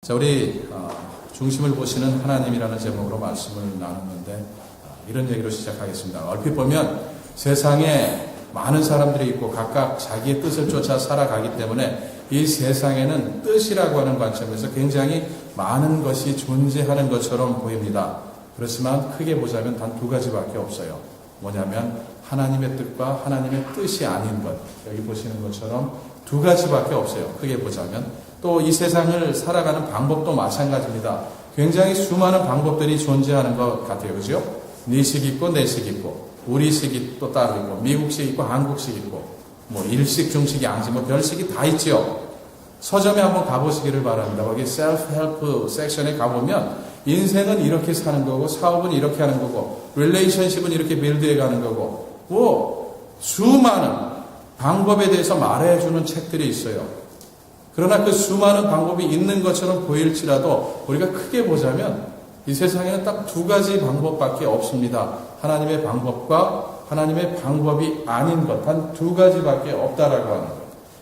자, 우리 중심을 보시는 하나님이라는 제목으로 말씀을 나누는데 이런 얘기로 시작하겠습니다. 얼핏 보면 세상에 많은 사람들이 있고 각각 자기의 뜻을 쫓아 살아가기 때문에 이 세상에는 뜻이라고 하는 관점에서 굉장히 많은 것이 존재하는 것처럼 보입니다. 그렇지만 크게 보자면 단 두 가지밖에 없어요. 뭐냐면 하나님의 뜻과 하나님의 뜻이 아닌 것. 여기 보시는 것처럼 두 가지밖에 없어요. 크게 보자면. 또 이 세상을 살아가는 방법도 마찬가지입니다. 굉장히 수많은 방법들이 존재하는 것 같아요. 그죠? 니식 있고 내식 있고 우리식이 또 따로 있고 미국식 있고 한국식 있고 뭐 일식, 중식, 양식, 뭐 별식이 다 있죠. 서점에 한번 가보시기를 바랍니다. 거기 셀프-헬프 섹션에 가보면 인생은 이렇게 사는 거고 사업은 이렇게 하는 거고 릴레이션십은 이렇게 빌드해 가는 거고 뭐 수많은 방법에 대해서 말해주는 책들이 있어요. 그러나 그 수많은 방법이 있는 것처럼 보일지라도 우리가 크게 보자면 이 세상에는 딱 두 가지 방법밖에 없습니다. 하나님의 방법과 하나님의 방법이 아닌 것. 단 두 가지밖에 없다라고 하는 것.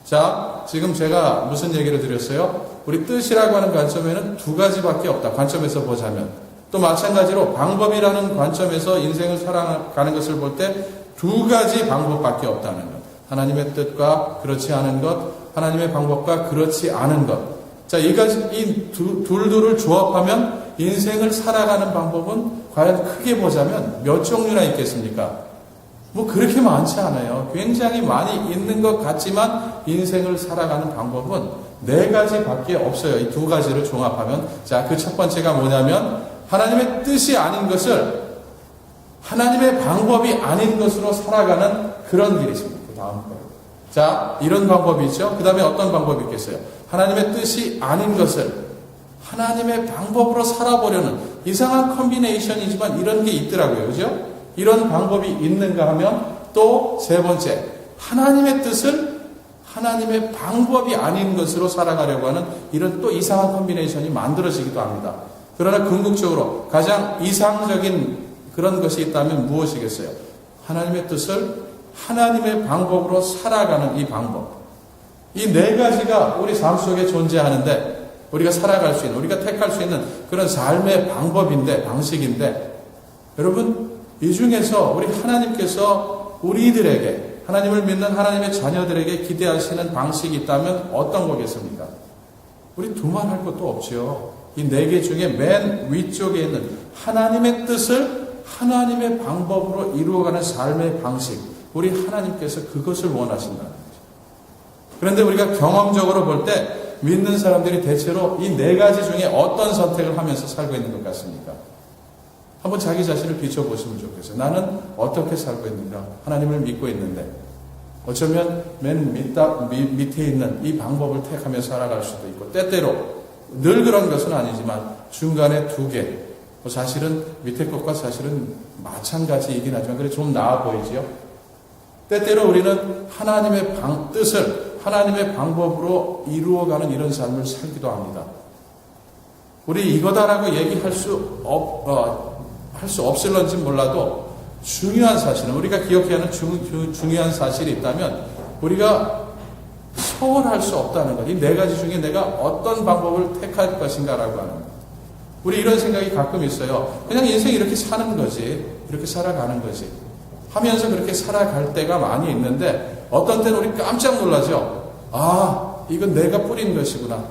자, 지금 제가 무슨 얘기를 드렸어요? 우리 뜻이라고 하는 관점에는 두 가지밖에 없다. 관점에서 보자면. 또 마찬가지로 방법이라는 관점에서 인생을 살아가는 것을 볼 때 두 가지 방법밖에 없다는 것. 하나님의 뜻과 그렇지 않은 것, 하나님의 방법과 그렇지 않은 것. 자, 이 둘을 조합하면 인생을 살아가는 방법은 과연 크게 보자면 몇 종류나 있겠습니까? 뭐 그렇게 많지 않아요. 굉장히 많이 있는 것 같지만 인생을 살아가는 방법은 네 가지밖에 없어요. 이 두 가지를 종합하면. 자, 그 첫 번째가 뭐냐면 하나님의 뜻이 아닌 것을 하나님의 방법이 아닌 것으로 살아가는 그런 길이 있습니다. 그 다음 거예요. 자, 이런 방법이 있죠. 그 다음에 어떤 방법이 있겠어요? 하나님의 뜻이 아닌 것을 하나님의 방법으로 살아보려는 이상한 컨비네이션이지만 이런 게 있더라고요. 그죠? 이런 방법이 있는가 하면 또 세 번째, 하나님의 뜻을 하나님의 방법이 아닌 것으로 살아가려고 하는 이런 또 이상한 컨비네이션이 만들어지기도 합니다. 그러나 궁극적으로 가장 이상적인 그런 것이 있다면 무엇이겠어요? 하나님의 뜻을 하나님의 방법으로 살아가는 이 방법. 이 네 가지가 우리 삶 속에 존재하는데 우리가 살아갈 수 있는, 우리가 택할 수 있는 그런 삶의 방법인데, 방식인데 여러분, 이 중에서 우리 하나님께서 우리들에게, 하나님을 믿는 하나님의 자녀들에게 기대하시는 방식이 있다면 어떤 거겠습니까? 우리 두말할 것도 없죠. 이 네 개 중에 맨 위쪽에 있는 하나님의 뜻을 하나님의 방법으로 이루어가는 삶의 방식. 우리 하나님께서 그것을 원하신다는 거죠. 그런데 우리가 경험적으로 볼 때 믿는 사람들이 대체로 이 네 가지 중에 어떤 선택을 하면서 살고 있는 것 같습니까? 한번 자기 자신을 비춰보시면 좋겠어요. 나는 어떻게 살고 있는가? 하나님을 믿고 있는데 어쩌면 맨 밑에 있는 이 방법을 택하며 살아갈 수도 있고 때때로 늘 그런 것은 아니지만 중간에 두 개, 사실은 밑에 것과 사실은 마찬가지이긴 하지만 그래 좀 나아 보이지요? 때때로 우리는 하나님의 뜻을 하나님의 방법으로 이루어가는 이런 삶을 살기도 합니다. 우리 이거다라고 얘기할 수 없을런지 몰라도 중요한 사실은 우리가 기억해야 하는 중요한 사실이 있다면 우리가 소홀할 수 없다는 것. 이 네 가지 중에 내가 어떤 방법을 택할 것인가라고 하는 것. 우리 이런 생각이 가끔 있어요. 그냥 인생 이렇게 사는 거지. 이렇게 살아가는 거지. 하면서 그렇게 살아갈 때가 많이 있는데 어떤 때는 우리 깜짝 놀라죠. 아, 이건 내가 뿌린 것이구나.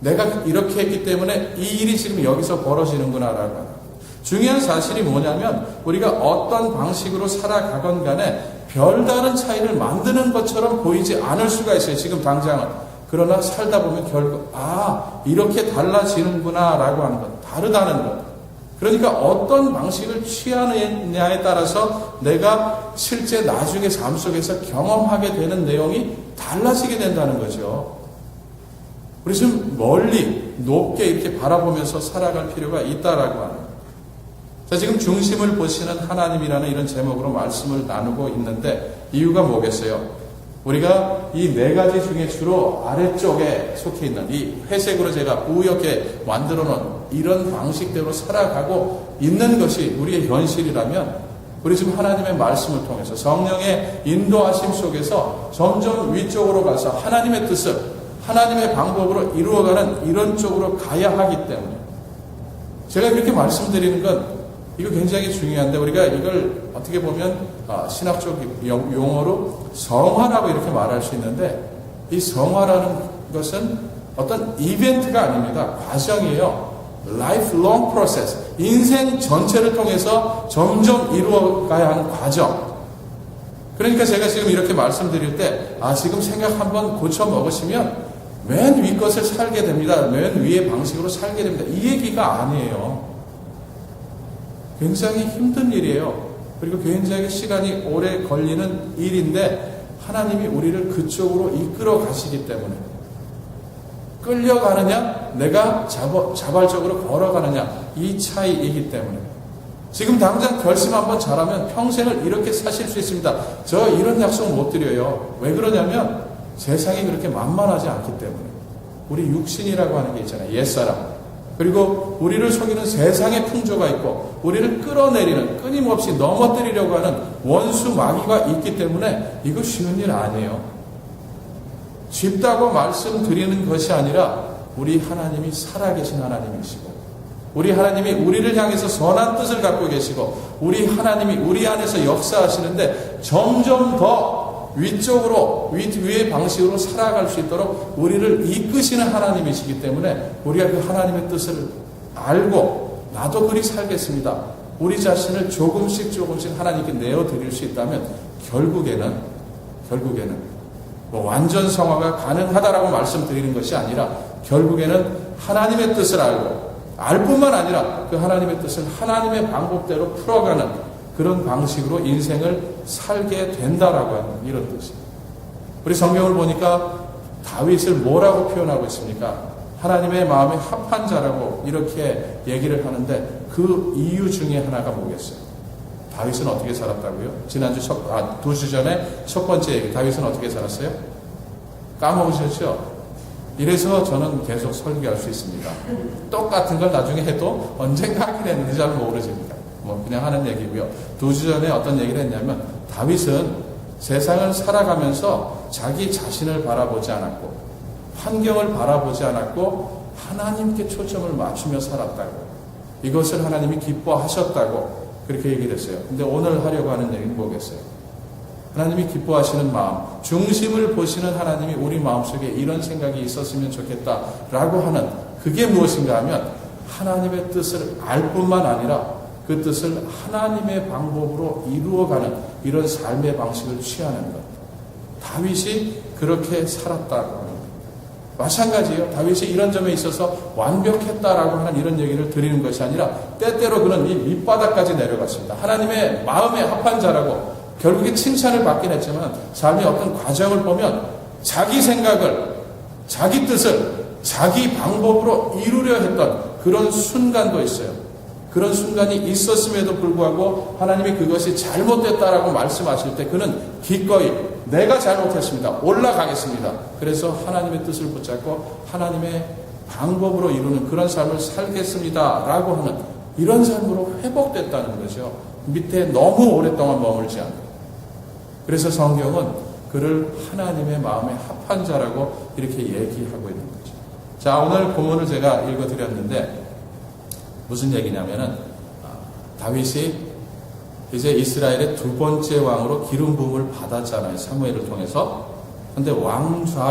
내가 이렇게 했기 때문에 이 일이 지금 여기서 벌어지는구나 라고. 중요한 사실이 뭐냐면 우리가 어떤 방식으로 살아가건 간에 별다른 차이를 만드는 것처럼 보이지 않을 수가 있어요. 지금 당장은. 그러나 살다 보면 결국 이렇게 달라지는구나 라고 하는 것. 다르다는 것. 그러니까 어떤 방식을 취하느냐에 따라서 내가 실제 나중에 삶 속에서 경험하게 되는 내용이 달라지게 된다는 거죠. 우리 좀 멀리 높게 이렇게 바라보면서 살아갈 필요가 있다라고 하는 거예요. 자, 지금 중심을 보시는 하나님이라는 이런 제목으로 말씀을 나누고 있는데 이유가 뭐겠어요? 우리가 이 네 가지 중에 주로 아래쪽에 속해 있는 이 회색으로 제가 뿌옇게 만들어 놓은 이런 방식대로 살아가고 있는 것이 우리의 현실이라면 우리 지금 하나님의 말씀을 통해서 성령의 인도하심 속에서 점점 위쪽으로 가서 하나님의 뜻을 하나님의 방법으로 이루어가는 이런 쪽으로 가야 하기 때문에 제가 이렇게 말씀드리는 건 이거 굉장히 중요한데 우리가 이걸 어떻게 보면 신학적 용어로 성화라고 이렇게 말할 수 있는데 이 성화라는 것은 어떤 이벤트가 아닙니다. 과정이에요. lifelong process. 인생 전체를 통해서 점점 이루어가야 하는 과정. 그러니까 제가 지금 이렇게 말씀드릴 때 지금 생각 한번 고쳐 먹으시면 맨 위 것을 살게 됩니다. 맨 위의 방식으로 살게 됩니다. 이 얘기가 아니에요. 굉장히 힘든 일이에요. 그리고 굉장히 시간이 오래 걸리는 일인데 하나님이 우리를 그쪽으로 이끌어 가시기 때문에 끌려가느냐 내가 자발적으로 걸어가느냐 이 차이이기 때문에 지금 당장 결심 한번 잘하면 평생을 이렇게 사실 수 있습니다. 저 이런 약속 못 드려요. 왜 그러냐면 세상이 그렇게 만만하지 않기 때문에 우리 육신이라고 하는 게 있잖아요. 옛사람. 그리고 우리를 속이는 세상의 풍조가 있고 우리를 끌어내리는 끊임없이 넘어뜨리려고 하는 원수 마귀가 있기 때문에 이거 쉬운 일 아니에요. 쉽다고 말씀드리는 것이 아니라 우리 하나님이 살아계신 하나님이시고 우리 하나님이 우리를 향해서 선한 뜻을 갖고 계시고 우리 하나님이 우리 안에서 역사하시는데 점점 더 위쪽으로 위의 방식으로 살아갈 수 있도록 우리를 이끄시는 하나님이시기 때문에 우리가 그 하나님의 뜻을 알고 나도 그리 살겠습니다. 우리 자신을 조금씩 하나님께 내어드릴 수 있다면 결국에는 뭐 완전 성화가 가능하다라고 말씀드리는 것이 아니라 결국에는 하나님의 뜻을 알 뿐만 아니라 그 하나님의 뜻을 하나님의 방법대로 풀어가는 그런 방식으로 인생을 살게 된다라고 하는 이런 뜻이에요. 우리 성경을 보니까 다윗을 뭐라고 표현하고 있습니까? 하나님의 마음에 합한 자라고 이렇게 얘기를 하는데 그 이유 중에 하나가 뭐겠어요? 다윗은 어떻게 살았다고요? 지난주 2주 전에 첫 번째 얘기 다윗은 어떻게 살았어요? 까먹으셨죠? 이래서 저는 계속 설교할 수 있습니다. 똑같은 걸 나중에 해도 언젠가 하긴 했는지 잘 모르십니다. 뭐 그냥 하는 얘기고요. 2주 전에 어떤 얘기를 했냐면 다윗은 세상을 살아가면서 자기 자신을 바라보지 않았고 환경을 바라보지 않았고 하나님께 초점을 맞추며 살았다고 이것을 하나님이 기뻐하셨다고 그렇게 얘기를 했어요. 근데 오늘 하려고 하는 얘기는 뭐겠어요? 하나님이 기뻐하시는 마음, 중심을 보시는 하나님이 우리 마음속에 이런 생각이 있었으면 좋겠다라고 하는 그게 무엇인가 하면 하나님의 뜻을 알 뿐만 아니라 그 뜻을 하나님의 방법으로 이루어가는 이런 삶의 방식을 취하는 것. 다윗이 그렇게 살았다고 합니다. 마찬가지예요. 다윗이 이런 점에 있어서 완벽했다라고 하는 이런 얘기를 드리는 것이 아니라 때때로 그는 이 밑바닥까지 내려갔습니다. 하나님의 마음에 합한 자라고 결국에 칭찬을 받긴 했지만 삶의 어떤 과정을 보면 자기 생각을 자기 뜻을 자기 방법으로 이루려 했던 그런 순간도 있어요. 그런 순간이 있었음에도 불구하고 하나님이 그것이 잘못됐다라고 말씀하실 때 그는 기꺼이 내가 잘못했습니다. 올라가겠습니다. 그래서 하나님의 뜻을 붙잡고 하나님의 방법으로 이루는 그런 삶을 살겠습니다. 라고 하는 이런 삶으로 회복됐다는 거죠. 밑에 너무 오랫동안 머물지 않고. 그래서 성경은 그를 하나님의 마음에 합한 자라고 이렇게 얘기하고 있는 거죠. 자, 오늘 본문을 제가 읽어드렸는데 무슨 얘기냐면은 다윗이 이제 이스라엘의 두 번째 왕으로 기름 부음을 받았잖아요. 사무엘을 통해서. 근데 왕좌,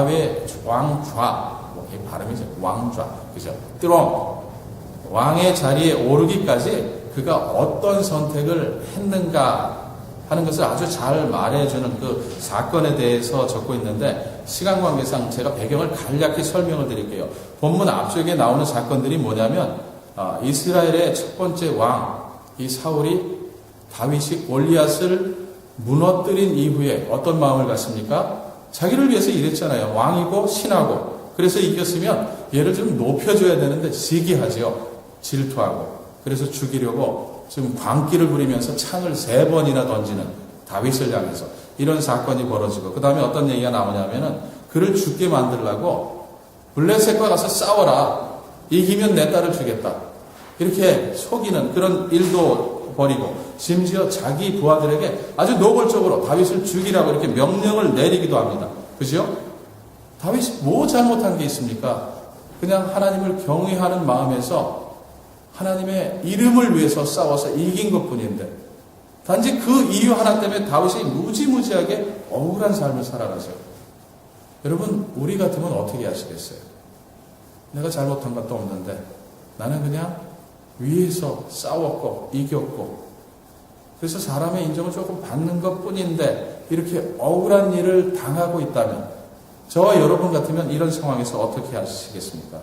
이 발음이 왕좌, 그죠? 트론, 왕의 자리에 오르기까지 그가 어떤 선택을 했는가 하는 것을 아주 잘 말해주는 그 사건에 대해서 적고 있는데 시간 관계상 제가 배경을 간략히 설명을 드릴게요. 본문 앞쪽에 나오는 사건들이 뭐냐면 이스라엘의 첫 번째 왕, 이 사울이 다윗이 골리앗을 무너뜨린 이후에 어떤 마음을 갖습니까? 자기를 위해서 일했잖아요. 왕이고 신하고. 그래서 이겼으면 얘를 좀 높여줘야 되는데 시기하죠. 질투하고. 그래서 죽이려고 지금 광기를 부리면서 창을 3번이나 던지는 다윗을 향해서 이런 사건이 벌어지고 그 다음에 어떤 얘기가 나오냐면은 그를 죽게 만들려고 블레셋과 가서 싸워라. 이기면 내 딸을 주겠다. 이렇게 속이는 그런 일도 벌이고 심지어 자기 부하들에게 아주 노골적으로 다윗을 죽이라고 이렇게 명령을 내리기도 합니다. 그죠? 다윗이 뭐 잘못한 게 있습니까? 그냥 하나님을 경외하는 마음에서 하나님의 이름을 위해서 싸워서 이긴 것뿐인데, 단지 그 이유 하나 때문에 다윗이 무지무지하게 억울한 삶을 살아가죠. 여러분, 우리 같으면 어떻게 하시겠어요? 내가 잘못한 것도 없는데 나는 그냥 위에서 싸웠고 이겼고, 그래서 사람의 인정을 조금 받는 것뿐인데 이렇게 억울한 일을 당하고 있다면, 저와 여러분 같으면 이런 상황에서 어떻게 하시겠습니까?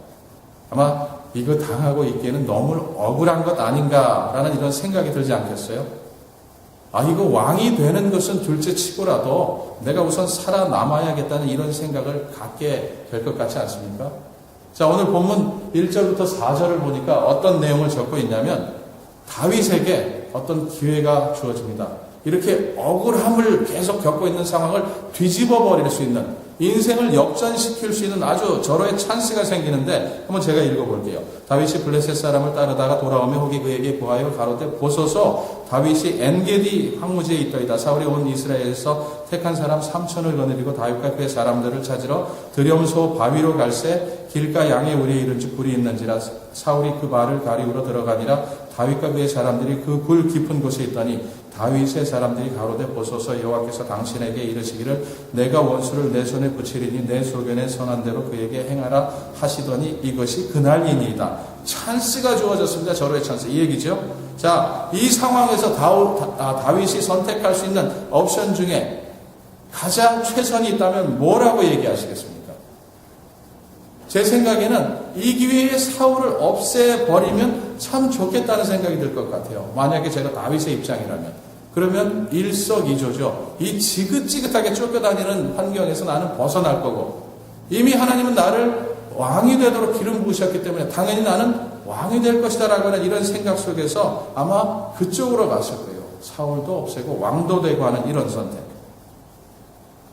아마 이거 당하고 있기에는 너무 억울한 것 아닌가라는 이런 생각이 들지 않겠어요? 이거 왕이 되는 것은 둘째 치고라도 내가 우선 살아남아야겠다는 이런 생각을 갖게 될 것 같지 않습니까? 자, 오늘 본문 1절부터 4절을 보니까 어떤 내용을 적고 있냐면, 다윗에게 어떤 기회가 주어집니다. 이렇게 억울함을 계속 겪고 있는 상황을 뒤집어 버릴 수 있는, 인생을 역전시킬 수 있는 아주 절호의 찬스가 생기는데, 한번 제가 읽어볼게요. 다윗이 블레셋 사람을 따르다가 돌아오며 혹이 그에게 구하여 가로되 보소서 다윗이 엔게디 황무지에 있더이다. 사울이 온 이스라엘에서 택한 사람 3,000을 거느리고 다윗과 그의 사람들을 찾으러 드렴소 바위로 갈새 길가 양의 우리에 이른즉 굴이 있는지라. 사울이 그 발을 가리우러 들어가니라. 다윗과 그의 사람들이 그 굴 깊은 곳에 있더니 다윗의 사람들이 가로되 보소서 여호와께서 당신에게 이르시기를 내가 원수를 내 손에 붙이리니 내 소견에 선한 대로 그에게 행하라 하시더니 이것이 그날이니이다. 찬스가 주어졌습니다. 절호의 찬스. 이 얘기죠. 자, 이 상황에서 다윗이 선택할 수 있는 옵션 중에 가장 최선이 있다면 뭐라고 얘기하시겠습니까? 제 생각에는 이 기회에 사울을 없애버리면 참 좋겠다는 생각이 들 것 같아요. 만약에 제가 다윗의 입장이라면. 그러면 일석이조죠. 이 지긋지긋하게 쫓겨다니는 환경에서 나는 벗어날 거고, 이미 하나님은 나를 왕이 되도록 기름 부으셨기 때문에 당연히 나는 왕이 될 것이다 라고 하는 이런 생각 속에서 아마 그쪽으로 갔을 거예요. 사울도 없애고 왕도 되고 하는 이런 선택.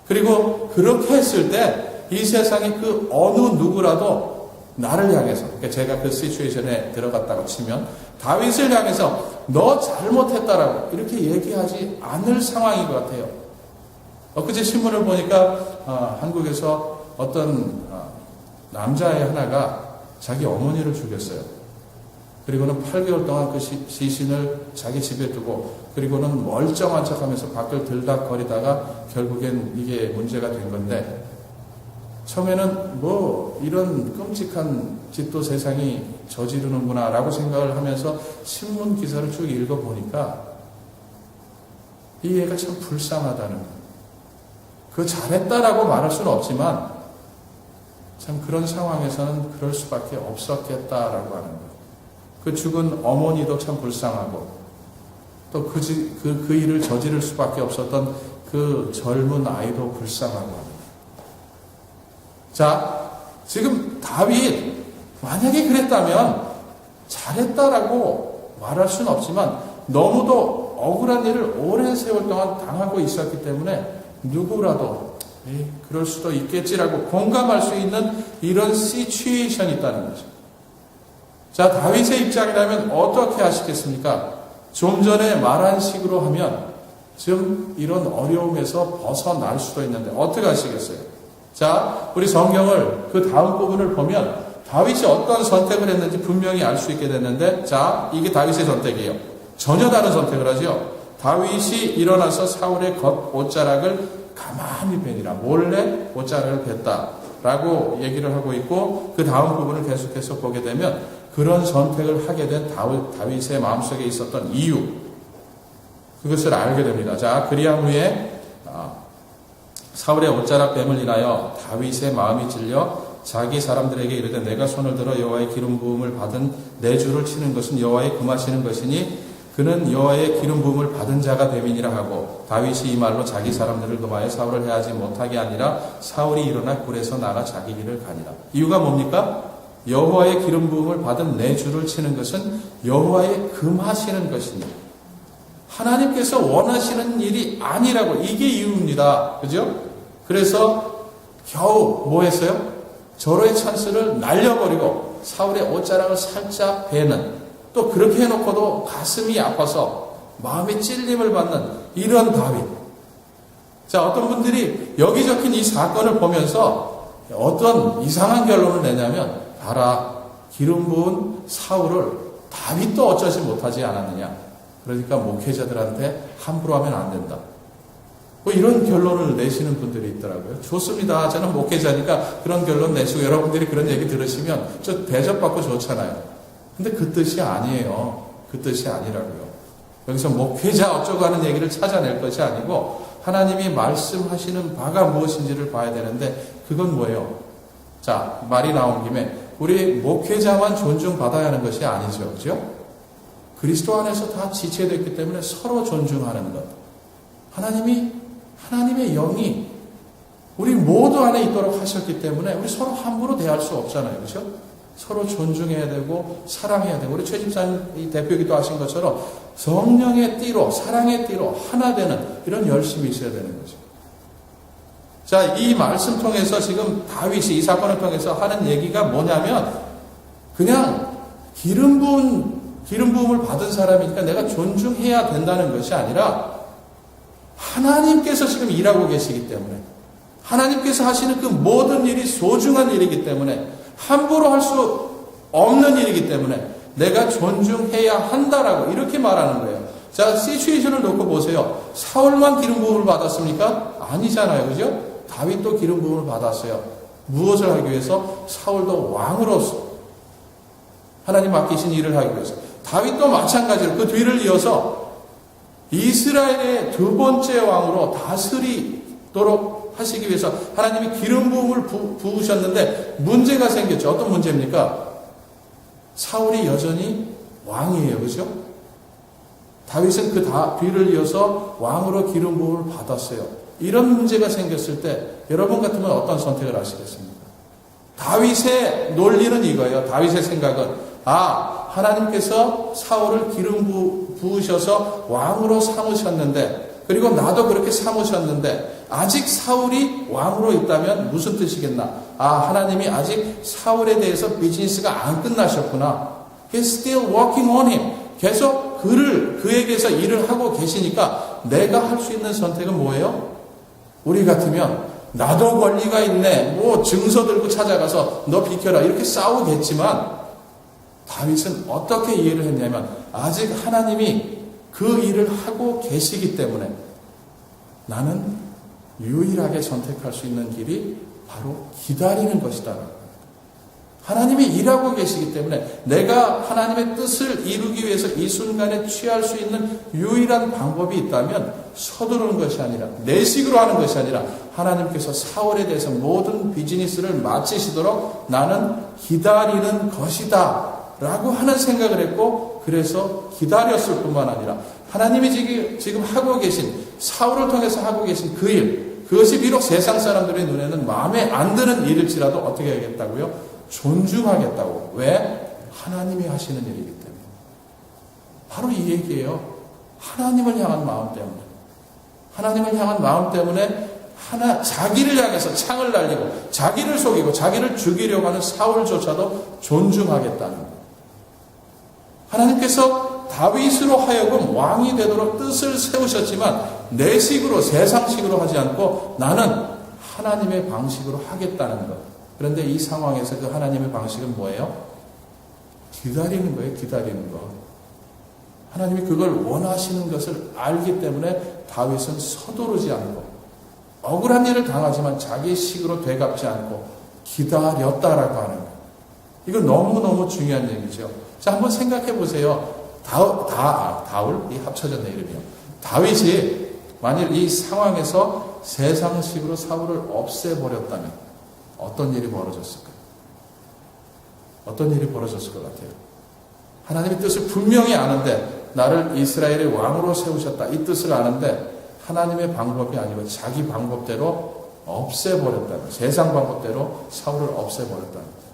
그리고 그렇게 했을 때 이 세상의 그 어느 누구라도 나를 향해서, 그러니까 제가 그 시츄에이션에 들어갔다고 치면 다윗을 향해서 너 잘못했다라고 이렇게 얘기하지 않을 상황인 것 같아요. 엊그제 신문을 보니까 한국에서 어떤 남자의 하나가 자기 어머니를 죽였어요. 그리고는 8개월 동안 그 시신을 자기 집에 두고, 그리고는 멀쩡한 척하면서 밖을 들락거리다가 결국엔 이게 문제가 된 건데, 처음에는 뭐 이런 끔찍한 짓도 세상이 저지르는구나 라고 생각을 하면서 신문 기사를 쭉 읽어보니까 이 애가 참 불쌍하다는 거예요. 그 잘했다라고 말할 수는 없지만 참 그런 상황에서는 그럴 수밖에 없었겠다라고 하는 거예요. 그 죽은 어머니도 참 불쌍하고, 또 그 일을 저지를 수밖에 없었던 그 젊은 아이도 불쌍하고 합니다. 자, 지금 다윗 만약에 그랬다면 잘했다라고 말할 수는 없지만 너무도 억울한 일을 오랜 세월 동안 당하고 있었기 때문에 누구라도 그럴 수도 있겠지라고 공감할 수 있는 이런 시츄에이션이 있다는 거죠. 자, 다윗의 입장이라면 어떻게 하시겠습니까? 좀 전에 말한 식으로 하면 지금 이런 어려움에서 벗어날 수도 있는데 어떻게 하시겠어요? 자, 우리 성경을 그 다음 부분을 보면 다윗이 어떤 선택을 했는지 분명히 알 수 있게 됐는데, 자, 이게 다윗의 선택이에요. 전혀 다른 선택을 하죠. 다윗이 일어나서 사울의 겉 옷자락을 가만히 베니라, 몰래 옷자락을 뱉다라고 얘기를 하고 있고, 그 다음 부분을 계속해서 보게 되면 그런 선택을 하게 된 다윗의 마음속에 있었던 이유, 그것을 알게 됩니다. 자, 그리한 후에 사울의 옷자락 뱀을 인하여 다윗의 마음이 찔려 자기 사람들에게 이르되 내가 손을 들어 여호와의 기름 부음을 받은 내 주를 치는 것은 여호와의 금하시는 것이니 그는 여호와의 기름 부음을 받은 자가 됨이니라 하고, 다윗이 이 말로 자기 사람들을 금하여 사울을 해하지 못하게 하니라. 사울이 일어나 굴에서 나가 자기 길을 가니라. 이유가 뭡니까? 여호와의 기름 부음을 받은 내 주를 치는 것은 여호와의 금하시는 것이니 하나님께서 원하시는 일이 아니라고, 이게 이유입니다. 그죠? 그래서 겨우 뭐 했어요? 절호의 찬스를 날려버리고 사울의 옷자락을 살짝 베는, 또 그렇게 해놓고도 가슴이 아파서 마음의 찔림을 받는 이런 다윗. 자, 어떤 분들이 여기 적힌 이 사건을 보면서 어떤 이상한 결론을 내냐면, 봐라, 기름 부은 사울을 다윗도 어쩌지 못하지 않았느냐. 그러니까 목회자들한테 함부로 하면 안 된다. 뭐 이런 결론을 내시는 분들이 있더라고요. 좋습니다. 저는 목회자니까 그런 결론 내시고 여러분들이 그런 얘기 들으시면 저 대접받고 좋잖아요. 근데 그 뜻이 아니에요. 그 뜻이 아니라고요. 여기서 목회자 어쩌고 하는 얘기를 찾아낼 것이 아니고 하나님이 말씀하시는 바가 무엇인지를 봐야 되는데 그건 뭐예요? 자, 말이 나온 김에 우리 목회자만 존중받아야 하는 것이 아니죠. 그죠? 그리스도 안에서 다 지체됐기 때문에 서로 존중하는 것. 하나님의 영이 우리 모두 안에 있도록 하셨기 때문에 우리 서로 함부로 대할 수 없잖아요. 그죠? 서로 존중해야 되고 사랑해야 되고 우리 최 집사님 대표기도 하신 것처럼 성령의 띠로 사랑의 띠로 하나 되는 이런 열심이 있어야 되는 거죠. 자, 이 말씀 통해서 지금 다윗이 이 사건을 통해서 하는 얘기가 뭐냐면 그냥 기름 부음을 받은 사람이니까 내가 존중해야 된다는 것이 아니라 하나님께서 지금 일하고 계시기 때문에 하나님께서 하시는 그 모든 일이 소중한 일이기 때문에 함부로 할 수 없는 일이기 때문에 내가 존중해야 한다라고 이렇게 말하는 거예요. 자, 시츄에이션을 놓고 보세요. 사울만 기름 부음을 받았습니까? 아니잖아요. 그죠? 다윗도 기름 부음을 받았어요. 무엇을 하기 위해서? 사울도 왕으로서 하나님 맡기신 일을 하기 위해서. 다윗도 마찬가지로 그 뒤를 이어서 이스라엘의 두 번째 왕으로 다스리도록 하시기 위해서 하나님이 기름 부음을 부으셨는데 문제가 생겼죠. 어떤 문제입니까? 사울이 여전히 왕이에요. 그죠? 다윗은 그 뒤를 이어서 왕으로 기름 부음을 받았어요. 이런 문제가 생겼을 때 여러분 같으면 어떤 선택을 하시겠습니까? 다윗의 논리는 이거예요. 다윗의 생각은 하나님께서 사울을 기름 부으셔서 왕으로 삼으셨는데 그리고 나도 그렇게 삼으셨는데 아직 사울이 왕으로 있다면 무슨 뜻이겠나? 하나님이 아직 사울에 대해서 비즈니스가 안 끝나셨구나. He's still working on him. 계속 그에게서 일을 하고 계시니까 내가 할 수 있는 선택은 뭐예요? 우리 같으면 나도 권리가 있네. 뭐 증서 들고 찾아가서 너 비켜라. 이렇게 싸우겠지만 다윗은 어떻게 이해를 했냐면 아직 하나님이 그 일을 하고 계시기 때문에 나는 유일하게 선택할 수 있는 길이 바로 기다리는 것이다. 하나님이 일하고 계시기 때문에 내가 하나님의 뜻을 이루기 위해서 이 순간에 취할 수 있는 유일한 방법이 있다면 서두르는 것이 아니라 내 식으로 하는 것이 아니라 하나님께서 사울에 대해서 모든 비즈니스를 마치시도록 나는 기다리는 것이다 라고 하는 생각을 했고 그래서 기다렸을 뿐만 아니라 하나님이 지금 하고 계신 사울을 통해서 하고 계신 그 일 그것이 비록 세상 사람들의 눈에는 마음에 안 드는 일일지라도 어떻게 하겠다고요? 존중하겠다고. 왜? 하나님이 하시는 일이기 때문에. 바로 이 얘기예요. 하나님을 향한 마음 때문에. 하나님을 향한 마음 때문에 자기를 향해서 창을 날리고 자기를 속이고 자기를 죽이려고 하는 사울조차도 존중하겠다는 거예요. 하나님께서 다윗으로 하여금 왕이 되도록 뜻을 세우셨지만 내 식으로 세상식으로 하지 않고 나는 하나님의 방식으로 하겠다는 것. 그런데 이 상황에서 그 하나님의 방식은 뭐예요? 기다리는 거예요. 기다리는 거. 하나님이 그걸 원하시는 것을 알기 때문에 다윗은 서두르지 않고 억울한 일을 당하지만 자기 식으로 되갚지 않고 기다렸다라고 하는 거예요. 이건 너무너무 중요한 얘기죠. 자, 한번 생각해 보세요. 다울, 이 합쳐졌네, 이름이요. 다윗이 만일 이 상황에서 세상식으로 사울을 없애버렸다면 어떤 일이 벌어졌을까요? 어떤 일이 벌어졌을 것 같아요? 하나님의 뜻을 분명히 아는데 나를 이스라엘의 왕으로 세우셨다. 이 뜻을 아는데 하나님의 방법이 아니고 자기 방법대로 없애버렸다는 세상 방법대로 사울을 없애버렸다는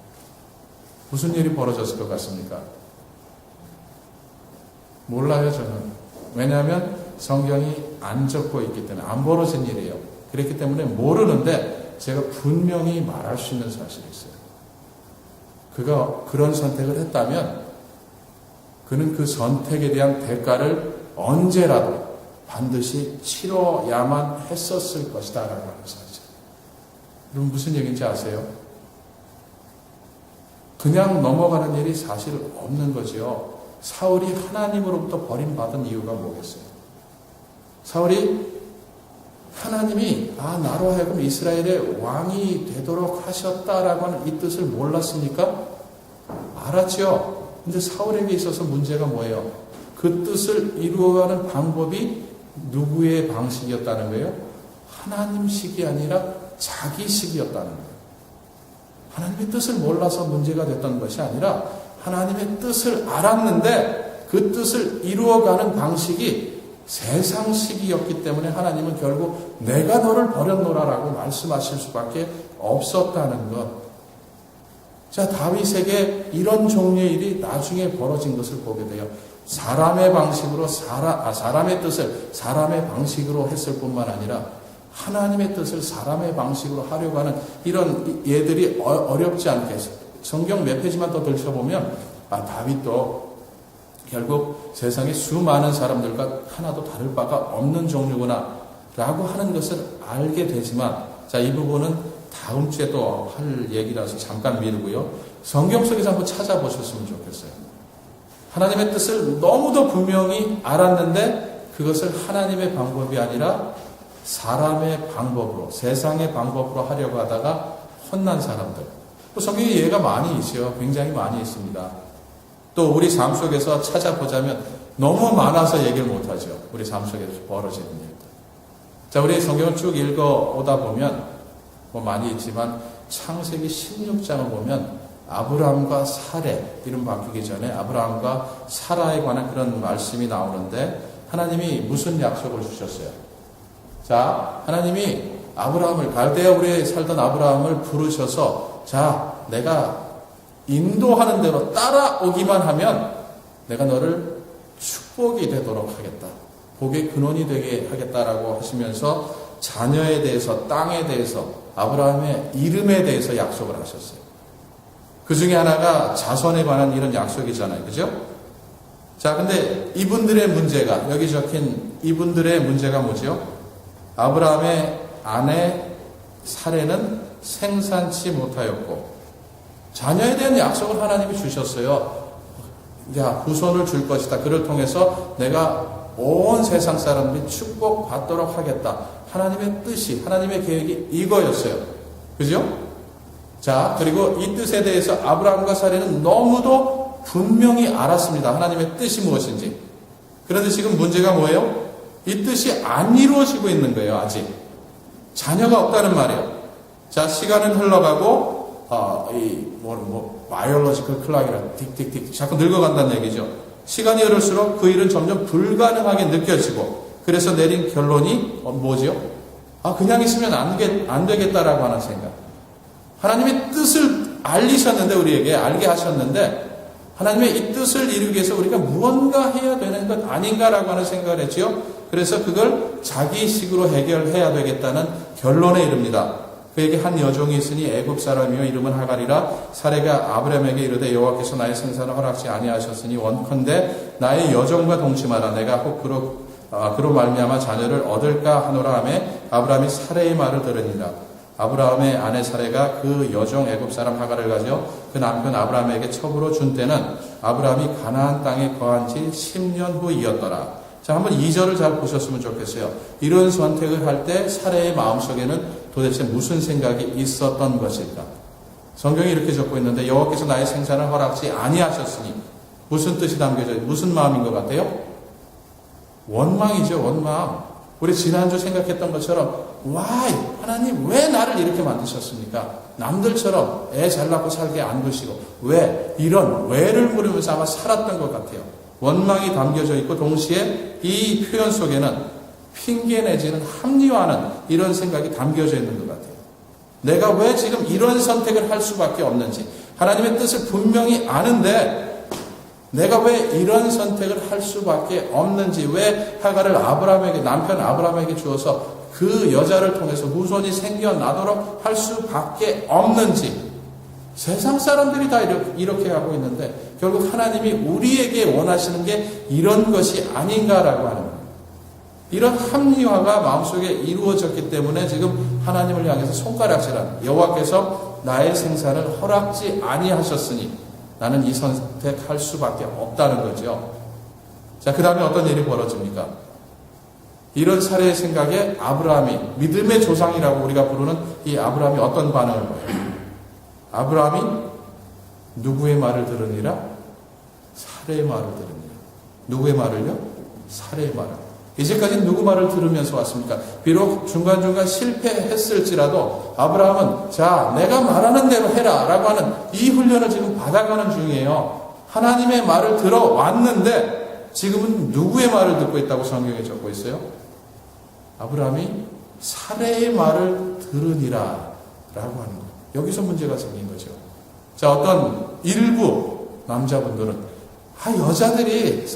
무슨 일이 벌어졌을 것 같습니까? 몰라요, 저는. 왜냐하면 성경이 안 적고 있기 때문에 안 벌어진 일이에요. 그렇기 때문에 모르는데 제가 분명히 말할 수 있는 사실이 있어요. 그가 그런 선택을 했다면 그는 그 선택에 대한 대가를 언제라도 반드시 치러야만 했었을 것이다 라고 하는 사실. 여러분 무슨 얘기인지 아세요? 그냥 넘어가는 일이 사실 없는 거지요. 사울이 하나님으로부터 버림받은 이유가 뭐겠어요? 사울이 하나님이 나로 하여금 이스라엘의 왕이 되도록 하셨다라고 하는 이 뜻을 몰랐습니까? 알았죠. 근데 사울에게 있어서 문제가 뭐예요? 그 뜻을 이루어가는 방법이 누구의 방식이었다는 거예요? 하나님식이 아니라 자기식이었다는 거예요. 하나님의 뜻을 몰라서 문제가 됐던 것이 아니라 하나님의 뜻을 알았는데 그 뜻을 이루어가는 방식이 세상식이었기 때문에 하나님은 결국 내가 너를 버렸노라라고 말씀하실 수밖에 없었다는 것. 자, 다윗에게 이런 종류의 일이 나중에 벌어진 것을 보게 돼요. 사람의 방식으로 사람의 뜻을 사람의 방식으로 했을 뿐만 아니라 하나님의 뜻을 사람의 방식으로 하려고 하는 이런 예들이 어렵지 않게 성경 몇 페이지만 더 들춰보면 다윗도 결국 세상의 수많은 사람들과 하나도 다를 바가 없는 종류구나 라고 하는 것을 알게 되지만 자, 이 부분은 다음 주에 또 할 얘기라서 잠깐 미루고요. 성경 속에서 한번 찾아보셨으면 좋겠어요. 하나님의 뜻을 너무도 분명히 알았는데 그것을 하나님의 방법이 아니라 사람의 방법으로, 세상의 방법으로 하려고 하다가 혼난 사람들. 또 성경에 예가 많이 있어요. 굉장히 많이 있습니다. 또 우리 삶 속에서 찾아보자면 너무 많아서 얘기를 못하죠. 우리 삶 속에서 벌어지는 일들. 자, 우리 성경을 쭉 읽어오다 보면 많이 있지만 창세기 16장을 보면 아브라함과 사레, 이름 바뀌기 전에 아브라함과 사라에 관한 그런 말씀이 나오는데 하나님이 무슨 약속을 주셨어요? 자, 하나님이 아브라함을, 갈대아 우리에 살던 아브라함을 부르셔서 자, 내가 인도하는 대로 따라오기만 하면 내가 너를 축복이 되도록 하겠다. 복의 근원이 되게 하겠다라고 하시면서 자녀에 대해서, 땅에 대해서, 아브라함의 이름에 대해서 약속을 하셨어요. 그 중에 하나가 자손에 관한 이런 약속이잖아요. 그죠? 자, 근데 이분들의 문제가, 여기 적힌 이분들의 문제가 뭐죠? 아브라함의 아내 사레는 생산치 못하였고, 자녀에 대한 약속을 하나님이 주셨어요. 야, 후손을 줄 것이다. 그를 통해서 내가 온 세상 사람들이 축복받도록 하겠다. 하나님의 뜻이, 하나님의 계획이 이거였어요. 그죠? 자, 그리고 이 뜻에 대해서 아브라함과 사레는 너무도 분명히 알았습니다. 하나님의 뜻이 무엇인지. 그런데 지금 문제가 뭐예요? 이 뜻이 안 이루어지고 있는 거예요, 아직. 자녀가 없다는 말이에요. 자, 시간은 흘러가고, 바이올로지컬 클락이라 틱틱틱 자꾸 늙어간다는 얘기죠. 시간이 흐를수록 그 일은 점점 불가능하게 느껴지고, 그래서 내린 결론이 뭐죠? 그냥 있으면 안 되겠다라고 하는 생각. 하나님의 뜻을 알리셨는데, 우리에게 알게 하셨는데, 하나님의 이 뜻을 이루기 위해서 우리가 무언가 해야 되는 것 아닌가라고 하는 생각을 했지요. 그래서 그걸 자기식으로 해결해야 되겠다는 결론에 이릅니다. 그에게 한 여종이 있으니 애굽 사람이요 이름은 하갈이라. 사레가 아브라함에게 이르되 여호와께서 나의 생산을 허락지 아니하셨으니 원컨대 나의 여종과 동침하라. 내가 혹 그로 말미암아 자녀를 얻을까 하노라 하며 아브라함이 사레의 말을 들으니라. 아브라함의 아내 사레가 그 여종 애굽 사람 하갈을 가져 그 남편 아브라함에게 첩으로 준 때는 아브라함이 가나안 땅에 거한 지 10년 후이었더라. 자, 한번 2절을 잘 보셨으면 좋겠어요. 이런 선택을 할 때 사레의 마음속에는 도대체 무슨 생각이 있었던 것일까? 성경이 이렇게 적고 있는데 여호와께서 나의 생산을 허락지 아니하셨으니 무슨 뜻이 담겨져 있어요? 무슨 마음인 것 같아요? 원망이죠, 원망. 우리 지난주 생각했던 것처럼 why? 하나님 왜 나를 이렇게 만드셨습니까? 남들처럼 애 잘 낳고 살게 안 두시고 왜? 이런 왜를 물으면서 아마 살았던 것 같아요. 원망이 담겨져 있고 동시에 이 표현 속에는 핑계 내지는 합리화하는 이런 생각이 담겨져 있는 것 같아요. 내가 왜 지금 이런 선택을 할 수밖에 없는지, 하나님의 뜻을 분명히 아는데 내가 왜 이런 선택을 할 수밖에 없는지, 왜 하갈을 아브라함에게, 남편 아브라함에게 주어서 그 여자를 통해서 후손이 생겨나도록 할 수밖에 없는지, 세상 사람들이 다 이렇게 하고 있는데 결국 하나님이 우리에게 원하시는 게 이런 것이 아닌가라고 하는 거예요. 이런 합리화가 마음속에 이루어졌기 때문에 지금 하나님을 향해서 손가락질하는, 여호와께서 나의 생사를 허락지 아니하셨으니 나는 이 선택할 수밖에 없다는 거죠. 자, 그 다음에 어떤 일이 벌어집니까? 이런 사례의 생각에 아브라함이, 믿음의 조상이라고 우리가 부르는 이 아브라함이 어떤 반응을 보여요? 아브라함이 누구의 말을 들으니라? 사례의 말을 들으니라. 누구의 말을요? 사례의 말을. 이제까지 누구 말을 들으면서 왔습니까? 비록 중간중간 실패했을지라도 아브라함은 자, 내가 말하는 대로 해라 라고 하는 이 훈련을 지금 받아가는 중이에요. 하나님의 말을 들어왔는데 지금은 누구의 말을 듣고 있다고 성경에 적고 있어요? 아브라함이 사례의 말을 들으니라 라고 하는 거예요. 여기서 문제가 생긴 거죠. 자, 어떤 일부 남자분들은 여자들이